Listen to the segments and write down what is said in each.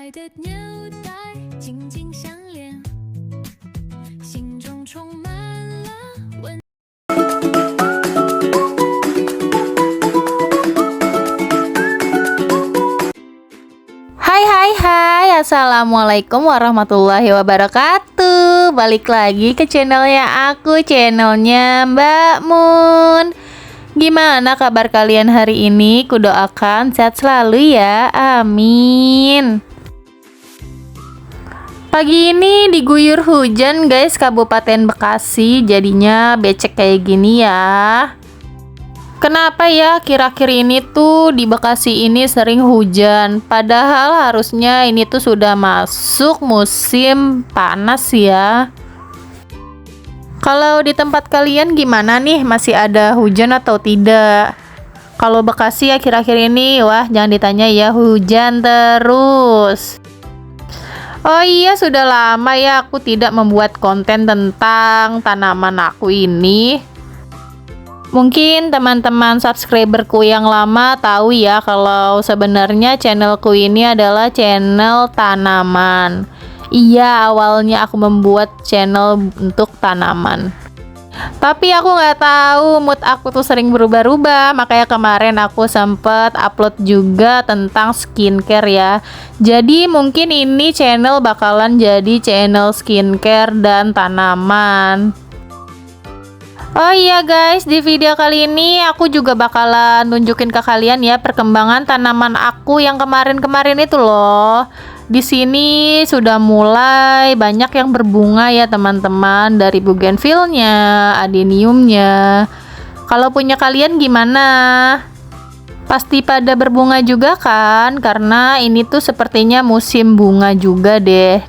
爱的纽带紧紧相连，心中充满了温。Hai, assalamualaikum warahmatullahi wabarakatuh. Balik lagi ke channelnya aku, channelnya Mbak Mun. Gimana kabar kalian hari ini? Kudoakan sehat selalu ya, amin. Pagi ini diguyur hujan guys, Kabupaten Bekasi. Jadinya becek kayak gini ya. Kenapa ya akhir-akhir ini tuh di Bekasi ini sering hujan? Padahal harusnya ini tuh sudah masuk musim panas ya. Kalau di tempat kalian gimana nih? Masih ada hujan atau tidak? Kalau Bekasi akhir-akhir ini, wah jangan ditanya ya, hujan terus. Oh iya, sudah lama ya aku tidak membuat konten tentang tanaman aku ini. Mungkin teman-teman subscriberku yang lama tahu ya kalau sebenarnya channelku ini adalah channel tanaman. Iya, awalnya aku membuat channel untuk tanaman. Tapi aku nggak tahu, mood aku tuh sering berubah-ubah. Makanya kemarin aku sempet upload juga tentang skincare ya. Jadi mungkin ini channel bakalan jadi channel skincare dan tanaman. Oh iya guys, di video kali ini aku juga bakalan nunjukin ke kalian ya perkembangan tanaman aku yang kemarin-kemarin itu loh. Di sini sudah mulai banyak yang berbunga ya teman-teman, dari bougainvillenya, adeniumnya. Kalau punya kalian gimana? Pasti pada berbunga juga kan? Karena ini tuh sepertinya musim bunga juga deh.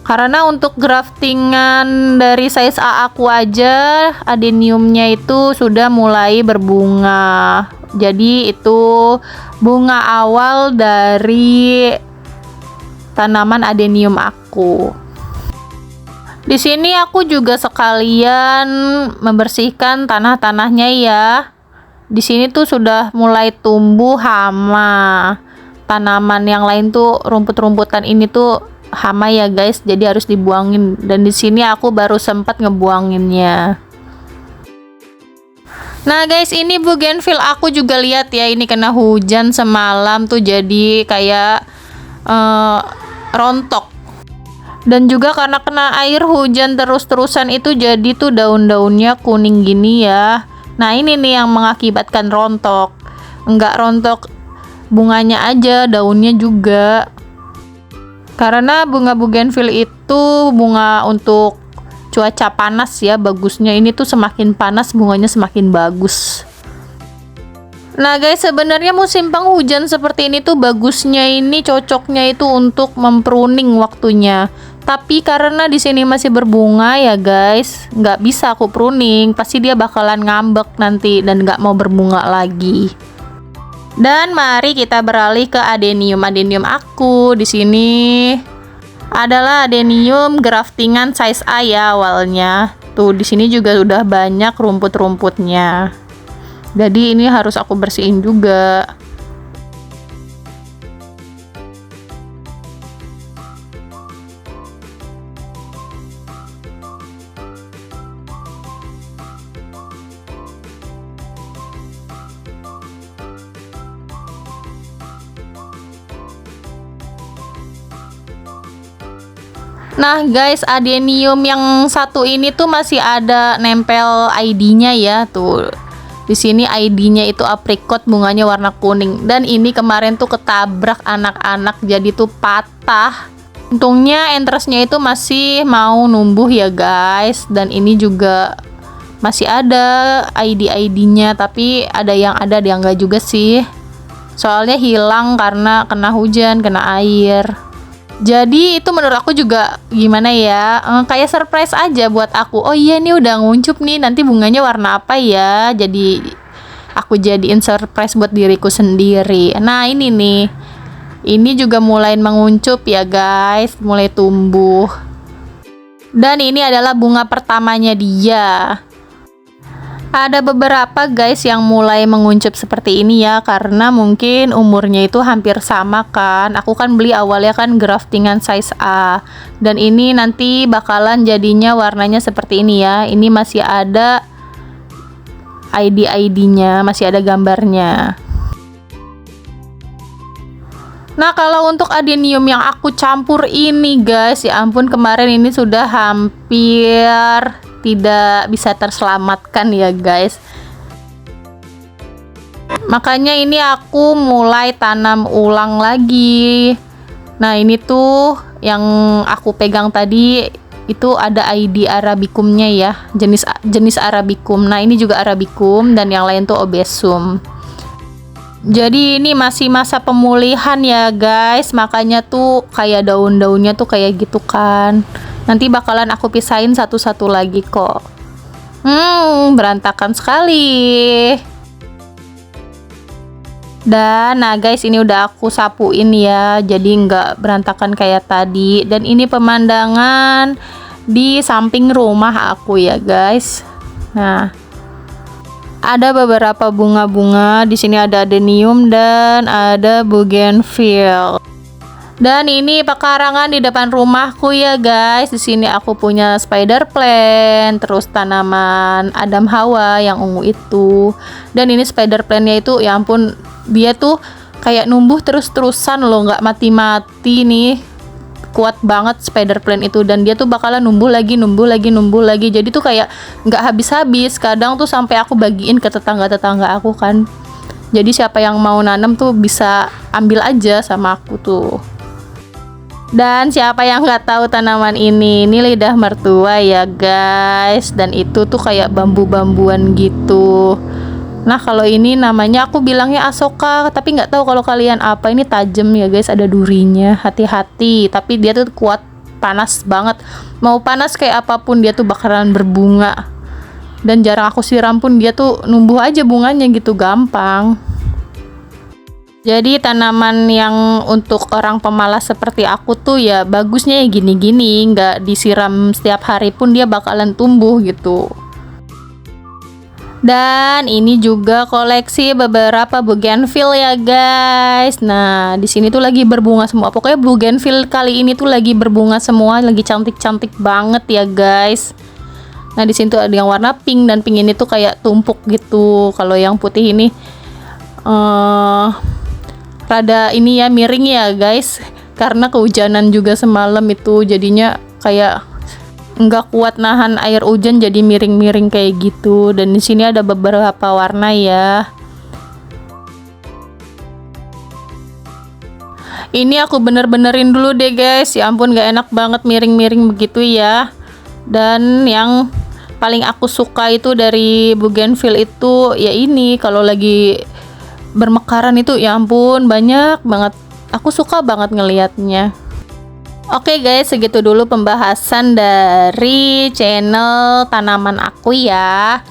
Karena untuk graftingan dari size A aku aja, adeniumnya itu sudah mulai berbunga. Jadi itu bunga awal dari tanaman adenium aku. Di sini aku juga sekalian membersihkan tanah-tanahnya ya. Di sini tuh sudah mulai tumbuh hama. Tanaman yang lain tuh rumput-rumputan ini tuh hama ya guys, jadi harus dibuangin. Dan di sini aku baru sempat ngebuanginnya. Nah guys, ini bougainville aku juga lihat ya, ini kena hujan semalam tuh jadi kayak rontok. Dan juga karena kena air hujan terus-terusan itu jadi tuh daun-daunnya kuning gini ya. Nah ini nih yang mengakibatkan rontok. Enggak rontok bunganya aja, daunnya juga. Karena bunga bougainville itu bunga untuk cuaca panas ya, bagusnya ini tuh semakin panas bunganya semakin bagus. Nah guys, sebenarnya musim penghujan seperti ini tuh bagusnya ini cocoknya itu untuk mempruning waktunya. Tapi karena di sini masih berbunga ya guys, nggak bisa aku pruning, pasti dia bakalan ngambek nanti dan nggak mau berbunga lagi. Dan mari kita beralih ke adenium. Adenium aku di sini adalah adenium graftingan size A ya awalnya. Tuh di sini juga udah banyak rumput-rumputnya. Jadi ini harus aku bersihin juga. Nah guys, adenium yang satu ini tuh masih ada nempel ID-nya ya tuh. Di sini ID-nya itu apricot, bunganya warna kuning. Dan ini kemarin tuh ketabrak anak-anak jadi tuh patah. Untungnya entrusnya itu masih mau numbuh ya guys. Dan ini juga masih ada ID-ID-nya, tapi ada yang enggak juga sih. Soalnya hilang karena kena hujan, kena air. Jadi itu menurut aku juga gimana ya, kayak surprise aja buat aku. Oh iya nih udah nguncup nih, nanti bunganya warna apa ya. Jadi aku jadiin surprise buat diriku sendiri. Nah ini nih, ini juga mulai menguncup ya guys, mulai tumbuh. Dan ini adalah bunga pertamanya dia. Ada beberapa guys yang mulai menguncup seperti ini ya, karena mungkin umurnya itu hampir sama kan. Aku kan beli awalnya kan graftingan size A, dan ini nanti bakalan jadinya warnanya seperti ini ya. Ini masih ada ID-nya, masih ada gambarnya. Nah, kalau untuk adenium yang aku campur ini guys, ya ampun, kemarin ini sudah hampir tidak bisa terselamatkan ya guys. Makanya ini aku mulai tanam ulang lagi. Nah, ini tuh yang aku pegang tadi itu ada ID arabicumnya ya, jenis arabicum. Nah, ini juga arabicum dan yang lain tuh obesum. Jadi ini masih masa pemulihan ya guys, makanya tuh kayak daun-daunnya tuh kayak gitu kan. Nanti bakalan aku pisahin satu-satu lagi kok. Berantakan sekali. Dan nah guys, ini udah aku sapuin ya, jadi nggak berantakan kayak tadi. Dan ini pemandangan di samping rumah aku ya guys. Nah, ada beberapa bunga-bunga. Di sini ada adenium dan ada bougainville. Dan ini pekarangan di depan rumahku ya guys. Di sini aku punya spider plant, terus tanaman Adam Hawa yang ungu itu. Dan ini spider plantnya itu, ya ampun, dia tuh kayak numbuh terus-terusan loh, nggak mati-mati nih. Kuat banget spider plant itu, dan dia tuh bakalan numbuh lagi. Jadi tuh kayak nggak habis-habis. Kadang tuh sampai aku bagiin ke tetangga-tetangga aku kan. Jadi siapa yang mau nanam tuh bisa ambil aja sama aku tuh. Dan siapa yang nggak tahu tanaman ini lidah mertua ya guys. Dan itu tuh kayak bambu-bambuan gitu. Nah, kalau ini namanya aku bilangnya asoka, tapi nggak tahu kalau kalian apa. Ini tajam ya guys, ada durinya, hati-hati. Tapi dia tuh kuat, panas banget. Mau panas kayak apapun dia tuh bakalan berbunga. Dan jarang aku siram pun dia tuh numbuh aja bunganya gitu, gampang. Jadi tanaman yang untuk orang pemalas seperti aku tuh ya bagusnya ya gini-gini, nggak disiram setiap hari pun dia bakalan tumbuh gitu. Dan ini juga koleksi beberapa bougainville ya guys. Nah, di sini tuh lagi berbunga semua. Pokoknya bougainville kali ini tuh lagi berbunga semua, lagi cantik-cantik banget ya guys. Nah, di sini tuh ada yang warna pink, dan pink ini tuh kayak tumpuk gitu. Kalau yang putih ini rada ini ya, miring ya guys, karena kehujanan juga semalam itu, jadinya kayak nggak kuat nahan air hujan, jadi miring-miring kayak gitu. Dan di sini ada beberapa warna ya. Ini aku bener-benerin dulu deh guys, ya ampun gak enak banget miring-miring begitu ya. Dan yang paling aku suka itu dari bougainville itu ya ini, kalau lagi bermekaran itu ya ampun banyak banget. Aku suka banget ngelihatnya. Oke guys, segitu dulu pembahasan dari channel tanaman aku ya.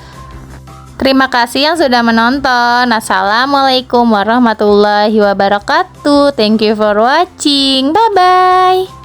Terima kasih yang sudah menonton. Assalamualaikum warahmatullahi wabarakatuh. Thank you for watching. Bye bye.